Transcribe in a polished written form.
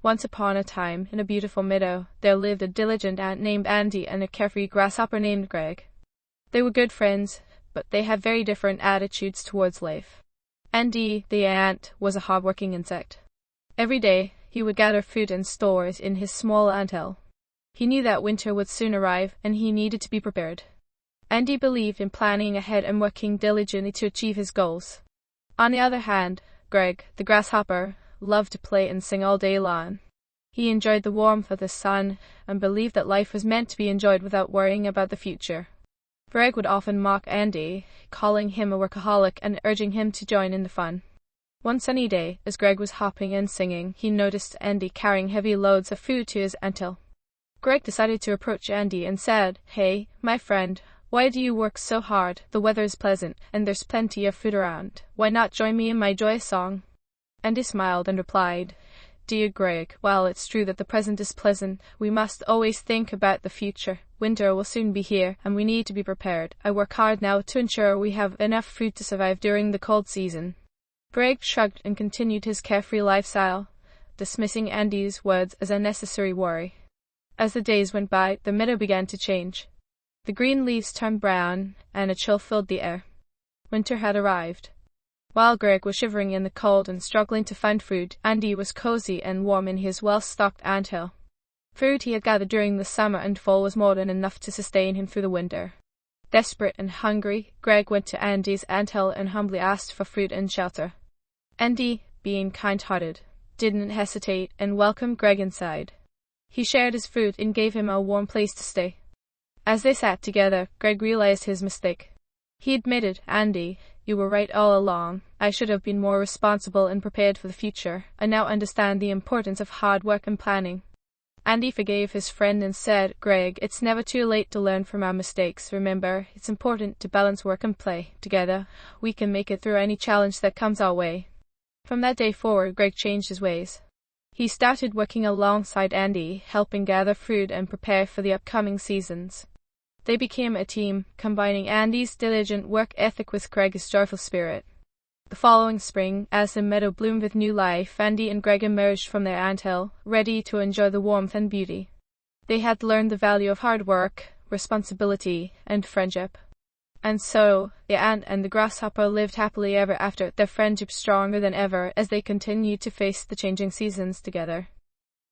Once upon a time, in a beautiful meadow, there lived a diligent ant named Andy and a carefree grasshopper named Greg. They were good friends, but they had very different attitudes towards life. Andy, the ant, was a hard-working insect. Every day, he would gather food and stores in his small anthill. He knew that winter would soon arrive, and he needed to be prepared. Andy believed in planning ahead and working diligently to achieve his goals. On the other hand, Greg, the grasshopper, loved to play and sing all day long. He enjoyed the warmth of the sun and believed that life was meant to be enjoyed without worrying about the future. Greg would often mock Andy, calling him a workaholic and urging him to join in the fun. One sunny day, as Greg was hopping and singing, he noticed Andy carrying heavy loads of food to his anthill. Greg decided to approach Andy and said, "Hey, my friend, why do you work so hard? The weather is pleasant, and there's plenty of food around. Why not join me in my joyous song?" Andy smiled and replied, "Dear Greg, while it's true that the present is pleasant, we must always think about the future. Winter will soon be here, and we need to be prepared. I work hard now to ensure we have enough food to survive during the cold season." Greg shrugged and continued his carefree lifestyle, dismissing Andy's words as unnecessary worry. As the days went by, the meadow began to change. The green leaves turned brown, and a chill filled the air. Winter had arrived. While Greg was shivering in the cold and struggling to find food, Andy was cozy and warm in his well-stocked anthill. Food he had gathered during the summer and fall was more than enough to sustain him through the winter. Desperate and hungry, Greg went to Andy's anthill and humbly asked for food and shelter. Andy, being kind-hearted, didn't hesitate and welcomed Greg inside. He shared his food and gave him a warm place to stay. As they sat together, Greg realized his mistake. He admitted, "Andy, you were right all along. I should have been more responsible and prepared for the future. I now understand the importance of hard work and planning." Andy forgave his friend and said, "Greg, it's never too late to learn from our mistakes. Remember, it's important to balance work and play. Together, we can make it through any challenge that comes our way." From that day forward, Greg changed his ways. He started working alongside Andy, helping gather food and prepare for the upcoming seasons. They became a team, combining Andy's diligent work ethic with Greg's joyful spirit. The following spring, as the meadow bloomed with new life, Andy and Greg emerged from their anthill, ready to enjoy the warmth and beauty. They had learned the value of hard work, responsibility, and friendship. And so, the ant and the grasshopper lived happily ever after, their friendship stronger than ever as they continued to face the changing seasons together.